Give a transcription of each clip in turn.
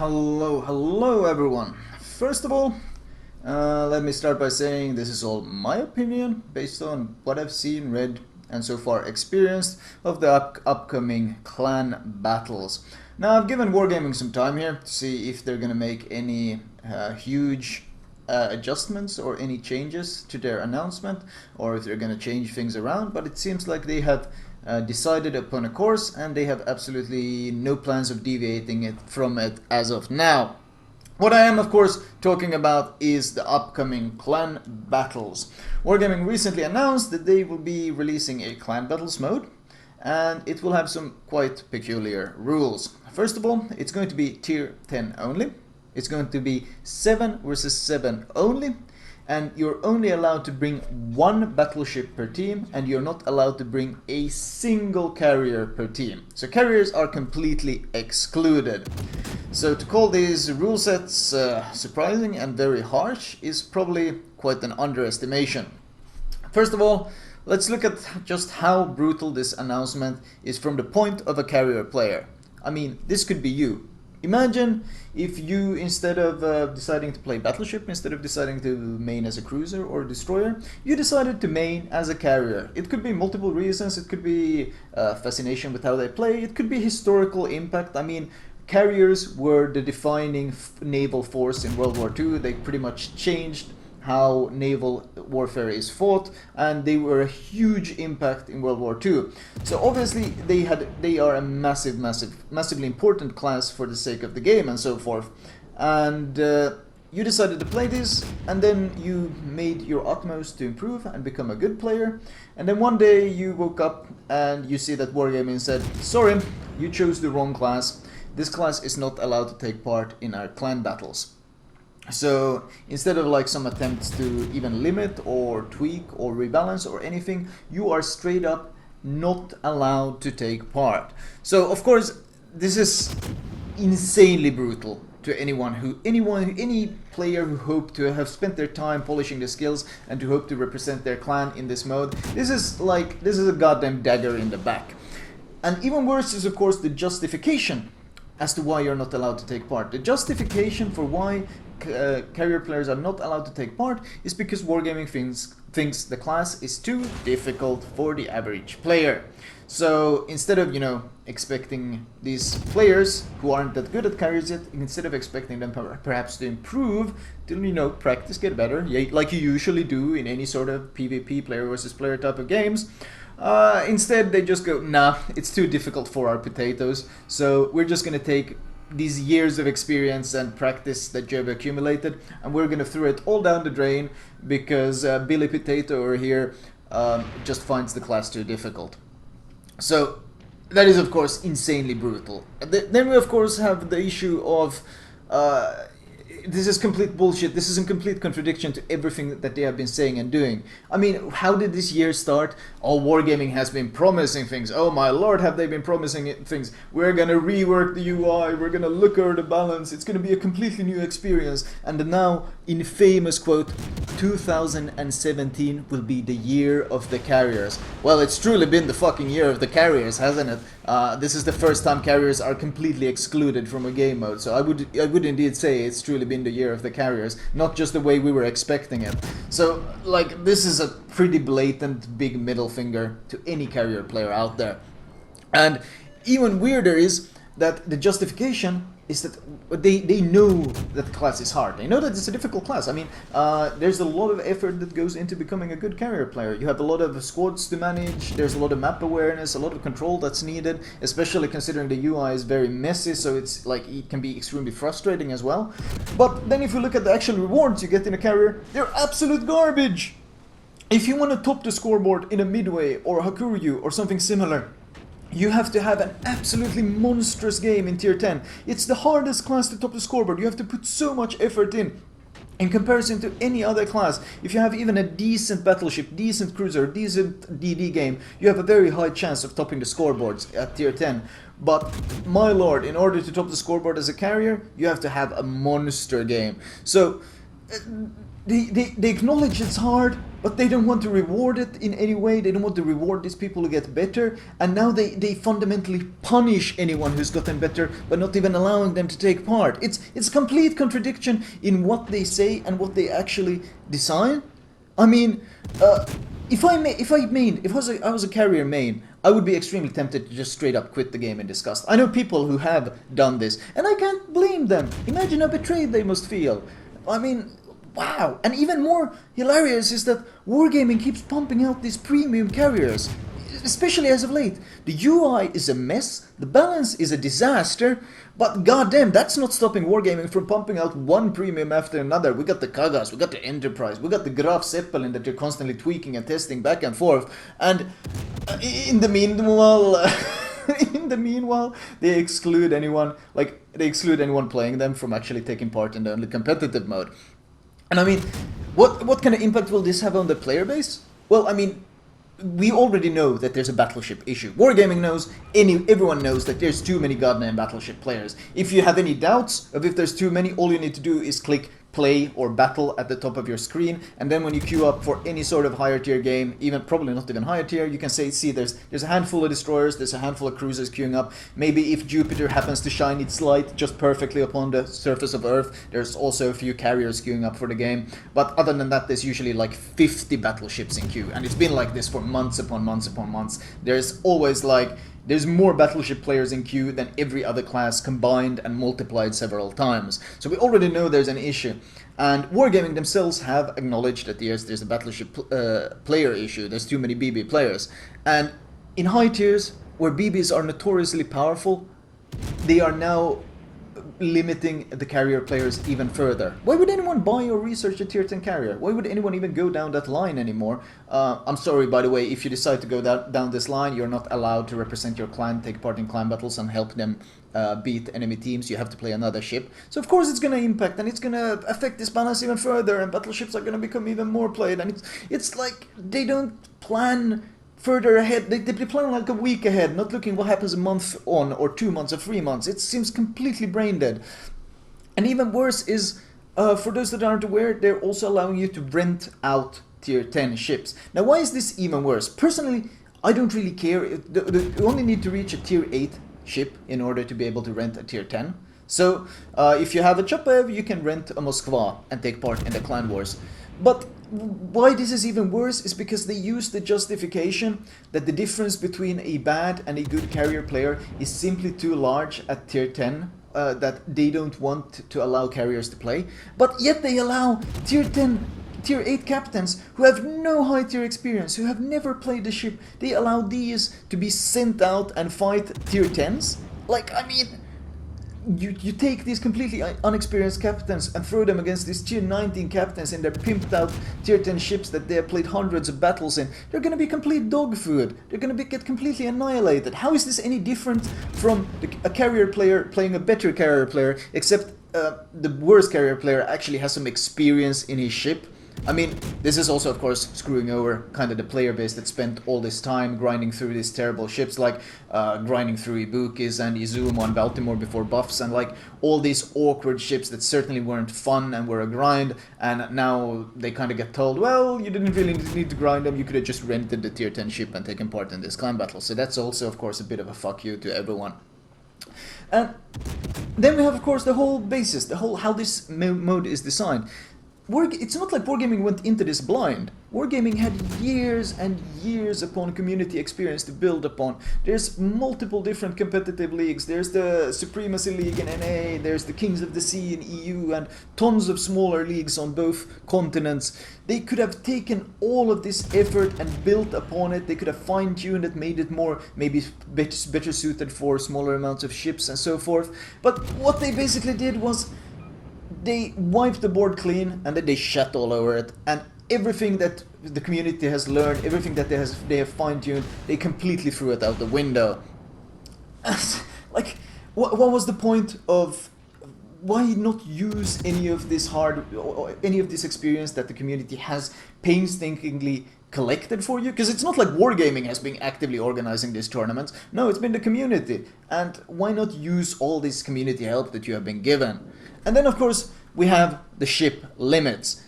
Hello everyone. First of all, let me start by saying this is all my opinion based on what I've seen, read, and so far experienced of the upcoming clan battles. Now, I've given Wargaming some time here to see if they're gonna make any huge adjustments or any changes to their announcement, or if they're gonna change things around, but it seems like they have decided upon a course and they have absolutely no plans of deviating from it as of now. What I am of course talking about is the upcoming clan battles. Wargaming recently announced that they will be releasing a clan battles mode, and it will have some quite peculiar rules. First of all, it's going to be tier 10 only. It's going to be 7 versus 7 only, and you're only allowed to bring one battleship per team, and you're not allowed to bring a single carrier per team. So carriers are completely excluded. So to call these rule sets surprising and very harsh is probably quite an underestimation. First of all, let's look at just how brutal this announcement is from the point of a carrier player. I mean, this could be you. Imagine if you, instead of deciding to play battleship, instead of deciding to main as a cruiser or destroyer, you decided to main as a carrier. It could be multiple reasons. It could be fascination with how they play. It could be historical impact. I mean, carriers were the defining naval force in World War II. They pretty much changed how naval warfare is fought, and they were a huge impact in World War II. So obviously they are a massively important class for the sake of the game and so forth. And you decided to play this, and then you made your utmost to improve and become a good player. And then one day you woke up and you see that Wargaming said, sorry, you chose the wrong class. This class is not allowed to take part in our clan battles. So instead of like some attempts to even limit or tweak or rebalance or anything, you are straight up not allowed to take part. So of course this is insanely brutal to any player who hope to have spent their time polishing their skills and to hope to represent their clan in this mode. This is a goddamn dagger in the back. And even worse is of course the justification as to why you're not allowed to take part. The justification for why carrier players are not allowed to take part is because Wargaming thinks the class is too difficult for the average player. So instead of, expecting these players who aren't that good at carriers yet, instead of expecting them perhaps to improve, to, practice, get better, like you usually do in any sort of PvP, player versus player type of games, instead they just go, nah, it's too difficult for our potatoes, so we're just gonna take these years of experience and practice that you've accumulated, and we're gonna throw it all down the drain because Billy Potato over here just finds the class too difficult. So that is of course insanely brutal. Then we of course have the issue of this is complete bullshit. This is in complete contradiction to everything that they have been saying and doing. I mean, how did this year start? Oh, Wargaming has been promising things. Oh my lord, have they been promising things? We're gonna rework the UI, we're gonna look over the balance, it's gonna be a completely new experience. And the now infamous quote, 2017 will be the year of the carriers. Well, it's truly been the fucking year of the carriers, hasn't it? This is the first time carriers are completely excluded from a game mode, so I would indeed say it's truly been the year of the carriers, not just the way we were expecting it. So, like, this is a pretty blatant big middle finger to any carrier player out there. And even weirder is that the justification is that they know that the class is hard. They know that it's a difficult class. I mean, there's a lot of effort that goes into becoming a good carrier player. You have a lot of squads to manage, there's a lot of map awareness, a lot of control that's needed, especially considering the UI is very messy, so it's like it can be extremely frustrating as well. But then if you look at the actual rewards you get in a carrier, they're absolute garbage. If you want to top the scoreboard in a Midway or Hakuryu or something similar, you have to have an absolutely monstrous game in tier 10. It's the hardest class to top the scoreboard. You have to put so much effort in comparison to any other class. If you have even a decent battleship, decent cruiser, decent DD game, you have a very high chance of topping the scoreboards at tier 10. But my lord, in order to top the scoreboard as a carrier, you have to have a monster game. So they acknowledge it's hard, but they don't want to reward it in any way. They don't want to reward these people who get better, and now they fundamentally punish anyone who's gotten better by not even allowing them to take part. It's complete contradiction in what they say and what they actually design. I mean, if I was a carrier main, I would be extremely tempted to just straight up quit the game in disgust. I know people who have done this, and I can't blame them. Imagine how betrayed they must feel. I mean, wow. And even more hilarious is that Wargaming keeps pumping out these premium carriers, especially as of late. The UI is a mess, the balance is a disaster, but goddamn, that's not stopping Wargaming from pumping out one premium after another. We got the Kagas, we got the Enterprise, we got the Graf Zeppelin that you're constantly tweaking and testing back and forth. And in the meanwhile, they exclude anyone playing them from actually taking part in the only competitive mode. And I mean, what kind of impact will this have on the player base? Well, I mean, we already know that there's a battleship issue. Wargaming knows, everyone knows that there's too many goddamn battleship players. If you have any doubts of if there's too many, all you need to do is click play or battle at the top of your screen, and then when you queue up for any sort of higher tier game, even probably not even higher tier, you can see there's a handful of destroyers, there's a handful of cruisers queuing up. Maybe if Jupiter happens to shine its light just perfectly upon the surface of Earth, there's also a few carriers queuing up for the game. But other than that, there's usually like 50 battleships in queue, and it's been like this for months upon months upon months. There's more battleship players in queue than every other class combined and multiplied several times. So we already know there's an issue. And Wargaming themselves have acknowledged that there's a battleship player issue. There's too many BB players. And in high tiers, where BBs are notoriously powerful, they are now limiting the carrier players even further. Why would anyone buy or research a tier 10 carrier? Why would anyone even go down that line anymore? I'm sorry, by the way, if you decide to go down this line, you're not allowed to represent your clan, take part in clan battles and help them beat enemy teams. You have to play another ship. So of course it's going to impact, and it's going to affect this balance even further, and battleships are going to become even more played. And it's like they don't plan further ahead. They plan like a week ahead, not looking what happens a month on, or 2 months, or 3 months. It seems completely brain dead. And even worse is, for those that aren't aware, they're also allowing you to rent out tier 10 ships. Now, why is this even worse? Personally, I don't really care. You only need to reach a tier 8 ship in order to be able to rent a tier 10. So, if you have a Chapayev, you can rent a Moskva and take part in the clan wars. But why this is even worse is because they use the justification that the difference between a bad and a good carrier player is simply too large at tier 10, that they don't want to allow carriers to play. But yet they allow tier 10, tier 8 captains who have no high tier experience, who have never played the ship, they allow these to be sent out and fight tier 10s? Like, I mean, you take these completely unexperienced captains and throw them against these tier 19 captains in their pimped out tier 10 ships that they have played hundreds of battles in. They're gonna be complete dog food. They're gonna get completely annihilated. How is this any different from a carrier player playing a better carrier player, except the worst carrier player actually has some experience in his ship? I mean, this is also, of course, screwing over kind of the player base that spent all this time grinding through these terrible ships, like grinding through Ibukis and Izumo and Baltimore before buffs, and like all these awkward ships that certainly weren't fun and were a grind, and now they kind of get told, well, you didn't really need to grind them, you could have just rented the tier 10 ship and taken part in this clan battle. So that's also, of course, a bit of a fuck you to everyone. And then we have, of course, the whole basis, how this mode is designed. It's not like Wargaming went into this blind. Wargaming had years and years upon community experience to build upon. There's multiple different competitive leagues. There's the Supremacy League in NA, there's the Kings of the Sea in EU, and tons of smaller leagues on both continents. They could have taken all of this effort and built upon it. They could have fine-tuned it, made it more, maybe better suited for smaller amounts of ships and so forth. But what they basically did was they wiped the board clean, and then they shat all over it, and everything that the community has learned, everything that they have fine-tuned, they completely threw it out the window. Like, what was the point of, why not use any of this any of this experience that the community has painstakingly collected for you? Because it's not like Wargaming has been actively organizing these tournaments. No, it's been the community. And why not use all this community help that you have been given? And then, of course, we have the ship limits.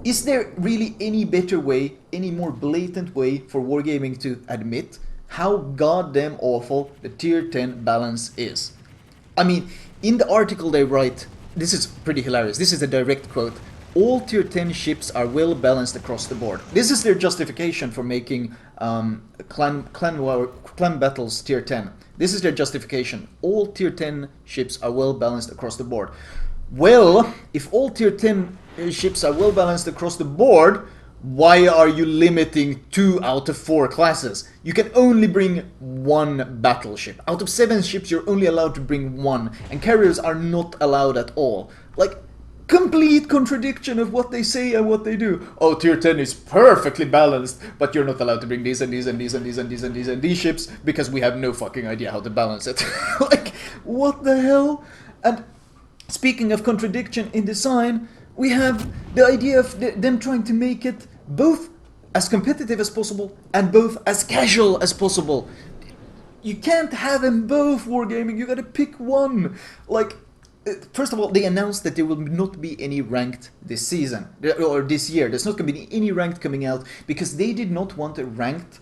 Is there really any better way, any more blatant way for wargaming to admit how goddamn awful the tier 10 balance is? I mean, in the article they write, this is pretty hilarious, this is a direct quote, all tier 10 ships are well balanced across the board. This is their justification for making clan battles tier 10. This is their justification. All tier 10 ships are well balanced across the board. Well, if all tier 10 ships are well balanced across the board, why are you limiting 2 out of 4 classes? You can only bring 1 battleship. Out of 7 ships, you're only allowed to bring 1, and carriers are not allowed at all. Like, complete contradiction of what they say and what they do. Oh, tier 10 is perfectly balanced, but you're not allowed to bring these and these and these and these and these and these and these ships because we have no fucking idea how to balance it. Like, what the hell? And speaking of contradiction in design, we have the idea of them trying to make it both as competitive as possible and both as casual as possible. You can't have them both, wargaming, you gotta pick one. Like, first of all, they announced that there will not be any ranked this season, or this year. There's not going to be any ranked coming out because they did not want a ranked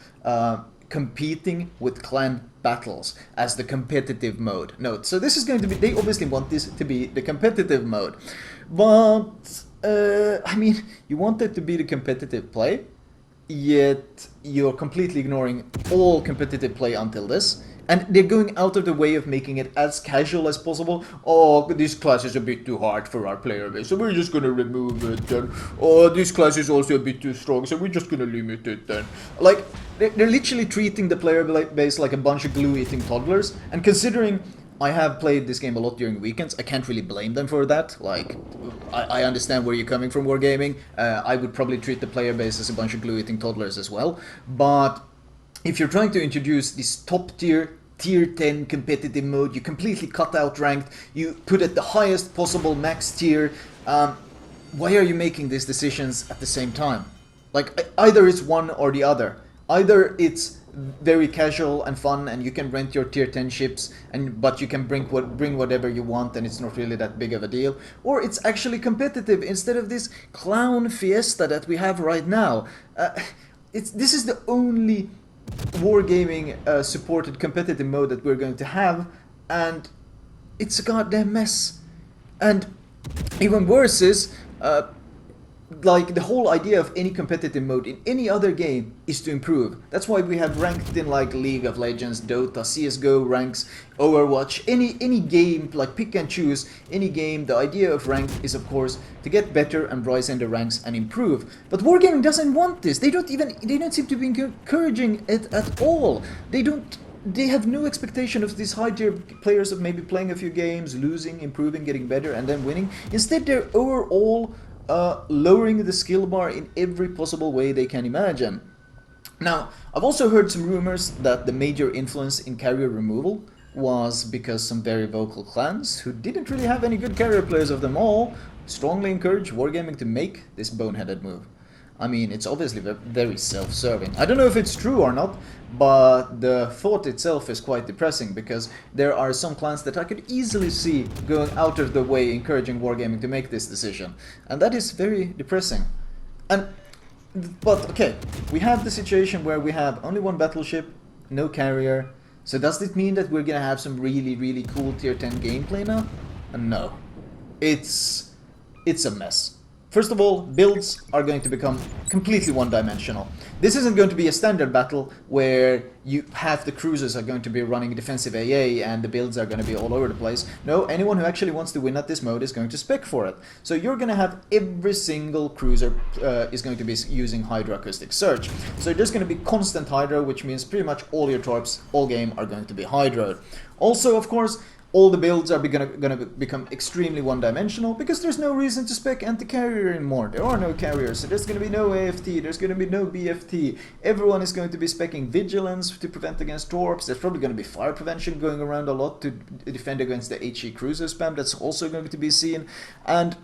competing with clan battles as the competitive mode. No, so this is going to be, they obviously want this to be the competitive mode. But, I mean, you want it to be the competitive play, yet you're completely ignoring all competitive play until this. And they're going out of the way of making it as casual as possible. Oh, this class is a bit too hard for our player base, so we're just gonna remove it. And oh, this class is also a bit too strong, so we're just gonna limit it then. Like, they're literally treating the player base like a bunch of glue-eating toddlers. And considering I have played this game a lot during weekends, I can't really blame them for that. Like, I understand where you're coming from, wargaming. I would probably treat the player base as a bunch of glue-eating toddlers as well. But if you're trying to introduce this top tier, tier 10 competitive mode, you completely cut out ranked, you put it the highest possible max tier, why are you making these decisions at the same time? Like, either it's one or the other. Either it's very casual and fun and you can rent your tier 10 ships, but you can bring whatever you want and it's not really that big of a deal, or it's actually competitive instead of this clown fiesta that we have right now. This is the only wargaming supported competitive mode that we're going to have, and it's a goddamn mess. And even worse is like, the whole idea of any competitive mode in any other game is to improve. That's why we have ranked in like League of Legends, Dota, CSGO ranks, Overwatch, any game, like pick and choose any game. The idea of ranked is of course to get better and rise in the ranks and improve. But wargaming doesn't want this. They don't seem to be encouraging it at all. They have no expectation of these high tier players of maybe playing a few games, losing, improving, getting better, and then winning. Instead, they're overall lowering the skill bar in every possible way they can imagine. Now, I've also heard some rumors that the major influence in carrier removal was because some very vocal clans, who didn't really have any good carrier players of them all, strongly encouraged wargaming to make this boneheaded move. I mean, it's obviously very self-serving. I don't know if it's true or not, but the thought itself is quite depressing, because there are some clans that I could easily see going out of the way encouraging wargaming to make this decision. And that is very depressing. But okay, we have the situation where we have only one battleship, no carrier. So does this mean that we're gonna have some really cool tier 10 gameplay now? No. It's a mess. First of all, builds are going to become completely one-dimensional. This isn't going to be a standard battle where half the cruisers are going to be running defensive AA and the builds are going to be all over the place. No, anyone who actually wants to win at this mode is going to spec for it. So you're going to have every single cruiser is going to be using hydroacoustic search. So there's going to be constant hydro, which means pretty much all your torps all game are going to be hydroed. Also, of course, all the builds are gonna become extremely one-dimensional, because there's no reason to spec anti-carrier anymore. There are no carriers, so there's gonna be no AFT, there's gonna be no BFT. Everyone is going to be specking vigilance to prevent against torps. There's probably gonna be fire prevention going around a lot to defend against the HE cruiser spam. That's also going to be seen. And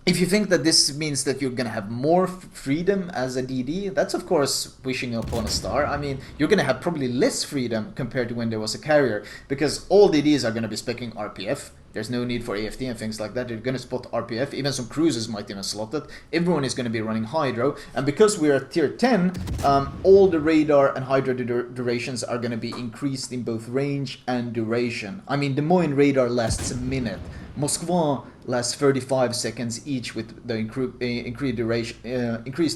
if you think that this means that you're going to have more freedom as a DD, that's of course wishing upon a star. I mean, you're going to have probably less freedom compared to when there was a carrier, because all DDs are going to be specking RPF. There's no need for AFT and things like that. They're going to spot RPF. Even some cruisers might even slot it. Everyone is going to be running Hydro. And because we're at tier 10, all the radar and Hydro durations are going to be increased in both range and duration. I mean, Des Moines radar lasts a minute. Moskva lasts 35 seconds each with the increased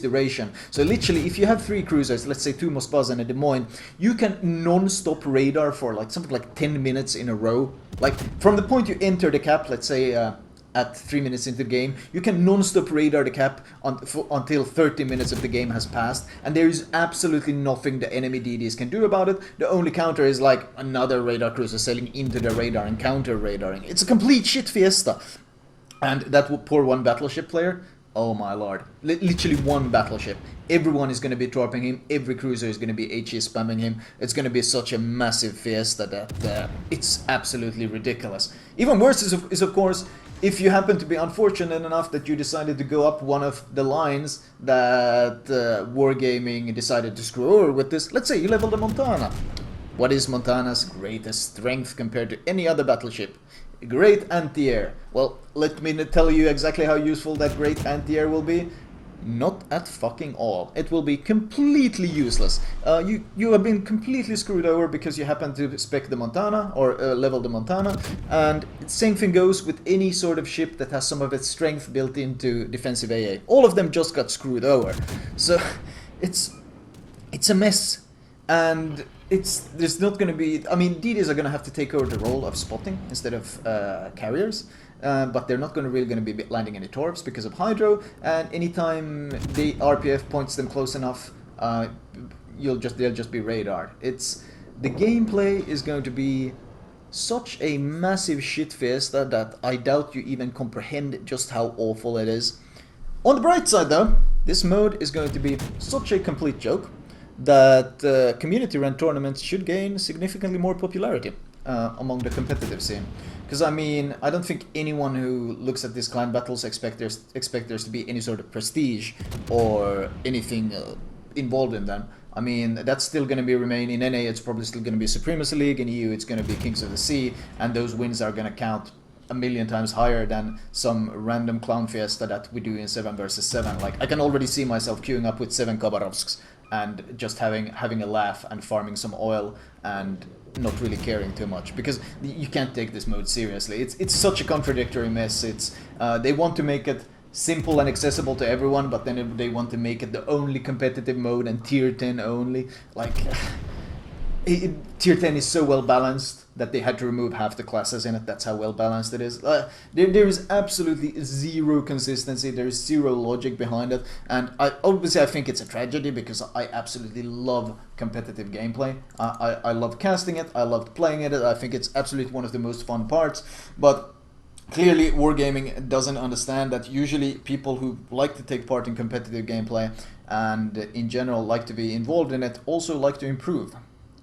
duration. So literally, if you have 3 cruisers, let's say 2 Moskvas and a Des Moines, you can non-stop radar for like something like 10 minutes in a row. Like from the point you enter the cap, let's say at 3 minutes into the game, you can non-stop radar the cap until 30 minutes of the game has passed, and there is absolutely nothing the enemy DDs can do about it. The only counter is like another radar cruiser sailing into the radar and counter radaring. It's a complete shit fiesta. And that poor one battleship player, oh my lord, literally one battleship. Everyone is going to be torping him, every cruiser is going to be HE spamming him. It's going to be such a massive fiesta that it's absolutely ridiculous. Even worse is of course, if you happen to be unfortunate enough that you decided to go up one of the lines that Wargaming decided to screw over with this. Let's say you leveled a Montana. What is Montana's greatest strength compared to any other battleship? Great anti-air. Well, let me tell you exactly how useful that great anti-air will be. Not at fucking all. It will be completely useless. You have been completely screwed over because you happen to spec the Montana or level the Montana, and same thing goes with any sort of ship that has some of its strength built into defensive AA. All of them just got screwed over. So it's a mess, and there's not going to be. I mean, DDs are going to have to take over the role of spotting instead of carriers. But they're not really going to be landing any torps because of Hydro, and anytime the RPF points them close enough, they'll just be radared. The gameplay is going to be such a massive shit fiesta that I doubt you even comprehend just how awful it is. On the bright side though, this mode is going to be such a complete joke that community run tournaments should gain significantly more popularity among the competitive scene. Because I mean, I don't think anyone who looks at these clan battles expect there's to be any sort of prestige or anything involved in them. I mean, that's still going to be remain in NA. It's probably still going to be Supremacy League. In EU, it's going to be Kings of the Sea, and those wins are going to count a million times higher than some random clown fiesta that we do in 7 versus 7. Like, I can already see myself queuing up with 7 Khabarovsks and just having a laugh and farming some oil and not really caring too much, because you can't take this mode seriously. It's such a contradictory mess. They want to make it simple and accessible to everyone, but then they want to make it the only competitive mode and tier 10 only. Like, tier 10 is so well balanced that they had to remove half the classes in it. That's how well balanced it is. There is absolutely zero consistency. There is zero logic behind it, and I think it's a tragedy because I absolutely love competitive gameplay. I love casting it. I loved playing it. I think it's absolutely one of the most fun parts. But clearly, Wargaming doesn't understand that usually people who like to take part in competitive gameplay and in general like to be involved in it also like to improve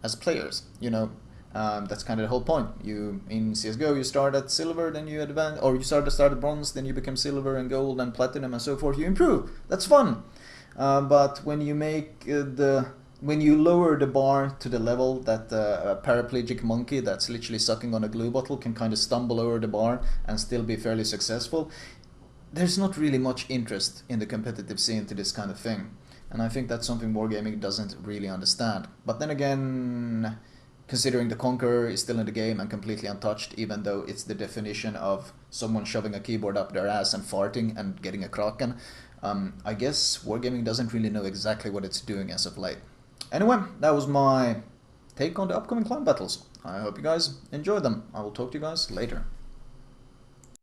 as players. You know. That's kind of the whole point. You in CSGO, you start at silver, then you advance, or you start at bronze, then you become silver and gold and platinum and so forth. You improve. That's fun. But when you when you lower the bar to the level that a paraplegic monkey that's literally sucking on a glue bottle can kind of stumble over the bar and still be fairly successful, there's not really much interest in the competitive scene to this kind of thing. And I think that's something Wargaming doesn't really understand. But then again, considering the Conqueror is still in the game and completely untouched, even though it's the definition of someone shoving a keyboard up their ass and farting and getting a Kraken, I guess Wargaming doesn't really know exactly what it's doing as of late. Anyway, that was my take on the upcoming clan battles. I hope you guys enjoyed them. I will talk to you guys later.